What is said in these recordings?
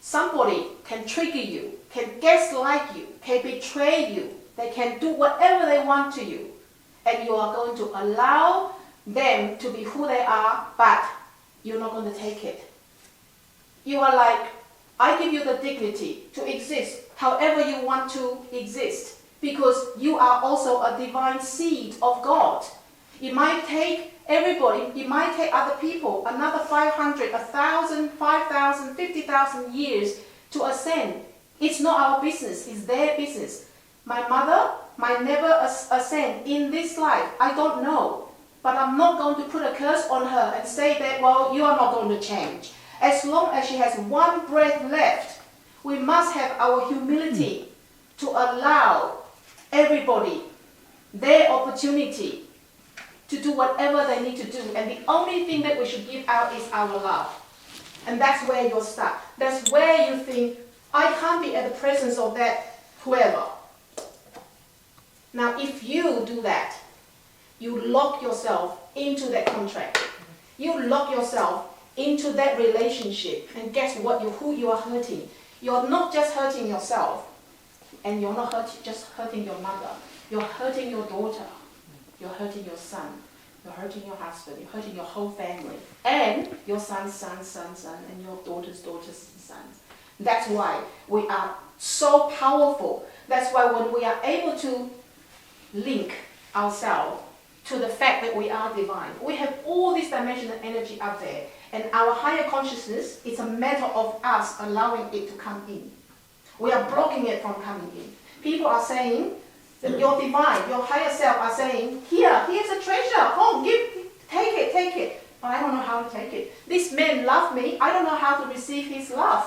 somebody can trigger you, can gaslight you, can betray you, they can do whatever they want to you, and you are going to allow them to be who they are, but you're not going to take it. You are like, I give you the dignity to exist however you want to exist, because you are also a divine seed of God. It might take everybody, it might take other people another 500, 1,000, 5,000, 50,000 years to ascend. It's not our business, it's their business. My mother might never ascend in this life, I don't know. But I'm not going to put a curse on her and say that, well, you are not going to change. As long as she has one breath left, we must have our humility to allow everybody their opportunity to do whatever they need to do. And the only thing that we should give out is our love. And that's where you're stuck. That's where you think, I can't be at the presence of that whoever. Now, if you do that, you lock yourself into that contract. You lock yourself into that relationship. And guess what? Who you are hurting. You're not just hurting yourself. And you're not just hurting your mother. You're hurting your daughter. You're hurting your son. You're hurting your husband. You're hurting your whole family. And your son's son, and your daughter's daughters and sons. That's why we are so powerful. That's why when we are able to link ourselves to the fact that we are divine, we have all this dimensional energy up there. And our higher consciousness, it's a matter of us allowing it to come in. We are blocking it from coming in. People are saying, that your divine, your higher self are saying, here's a treasure, home, take it. But I don't know how to take it. This man loved me, I don't know how to receive his love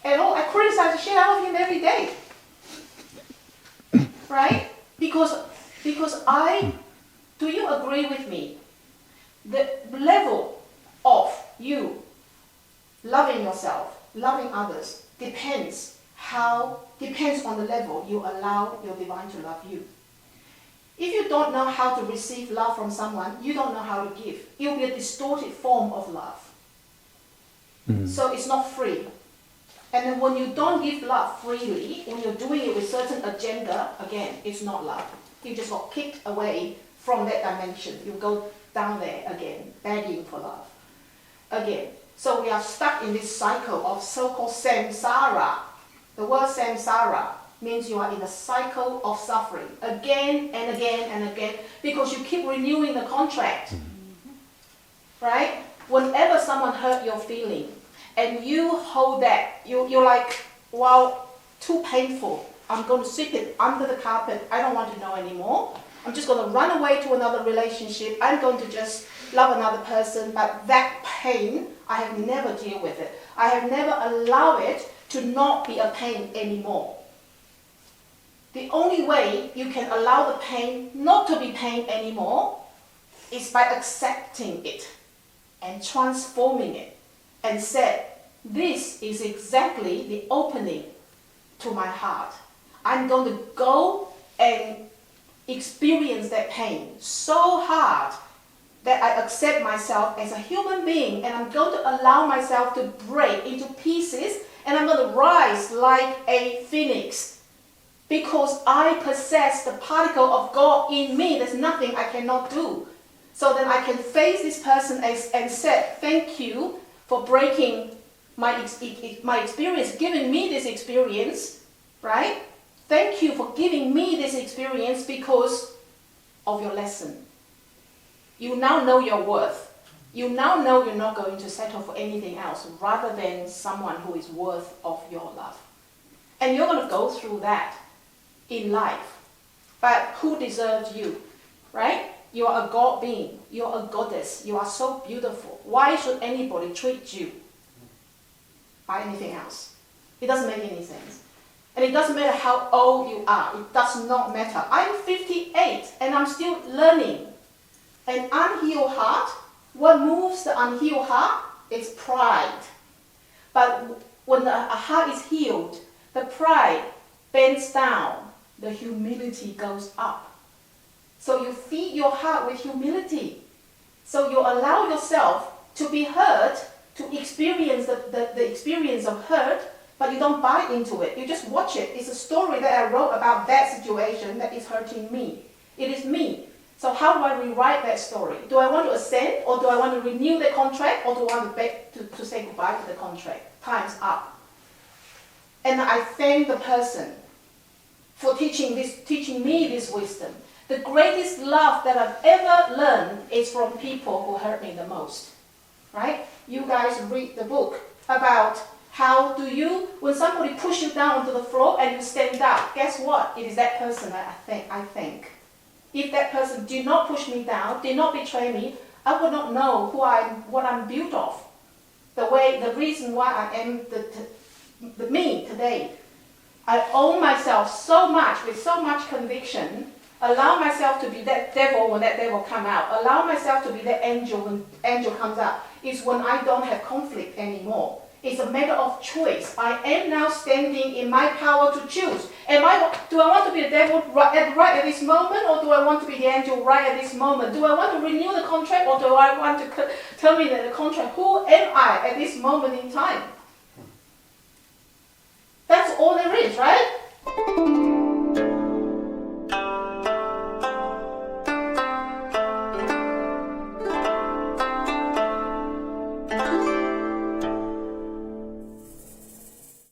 at all. I criticize the shit out of him every day. Right? Because do you agree with me? The level of you loving yourself, loving others, depends on the level you allow your divine to love you. If you don't know how to receive love from someone, you don't know how to give. It will be a distorted form of love. So it's not free. And then when you don't give love freely, when you're doing it with certain agenda, again, it's not love. You just got kicked away from that dimension. You go down there again, begging for love. Again. So we are stuck in this cycle of so-called samsara. The word samsara means you are in a cycle of suffering again and again and again because you keep renewing the contract. Right? Whenever someone hurt your feeling and you hold that, you're like, well, too painful. I'm going to sweep it under the carpet. I don't want to know anymore. I'm just going to run away to another relationship. I'm going to just love another person. But that pain, I have never dealt with it. I have never allowed it to not be a pain anymore. The only way you can allow the pain not to be pain anymore is by accepting it and transforming it and say, this is exactly the opening to my heart. I'm going to go and experience that pain so hard that I accept myself as a human being, and I'm going to allow myself to break into pieces, and I'm going to rise like a phoenix because I possess the particle of God in me. There's nothing I cannot do. So then I can face this person and say, thank you for breaking my experience, giving me this experience, right? Thank you for giving me this experience because of your lesson. You now know your worth. You now know you're not going to settle for anything else rather than someone who is worth of your love. And you're going to go through that in life. But who deserves you, right? You are a God being. You're a goddess. You are so beautiful. Why should anybody treat you by anything else? It doesn't make any sense. And it doesn't matter how old you are. It does not matter. I'm 58 and I'm still learning. An unhealed heart, what moves the unhealed heart is pride. But when a heart is healed, the pride bends down, the humility goes up. So you feed your heart with humility. So you allow yourself to be hurt, to experience the experience of hurt, but you don't buy into it. You just watch it. It's a story that I wrote about that situation that is hurting me. It is me. So how do I rewrite that story? Do I want to ascend, or do I want to renew the contract, or do I want to beg to say goodbye to the contract? Time's up. And I thank the person for teaching me this wisdom. The greatest love that I've ever learned is from people who hurt me the most. Right? You guys read the book about how do you, when somebody pushes you down onto the floor and you stand up, guess what? It is that person that I think. If that person did not push me down, did not betray me, I would not know what I'm built of. The reason why I am the me today. I own myself so much, with so much conviction, allow myself to be that devil when that devil comes out, allow myself to be that angel when angel comes out, is when I don't have conflict anymore. It's a matter of choice. I am now standing in my power to choose. Do I want to be the devil right at this moment, or do I want to be the angel right at this moment? Do I want to renew the contract, or do I want to terminate the contract? Who am I at this moment in time?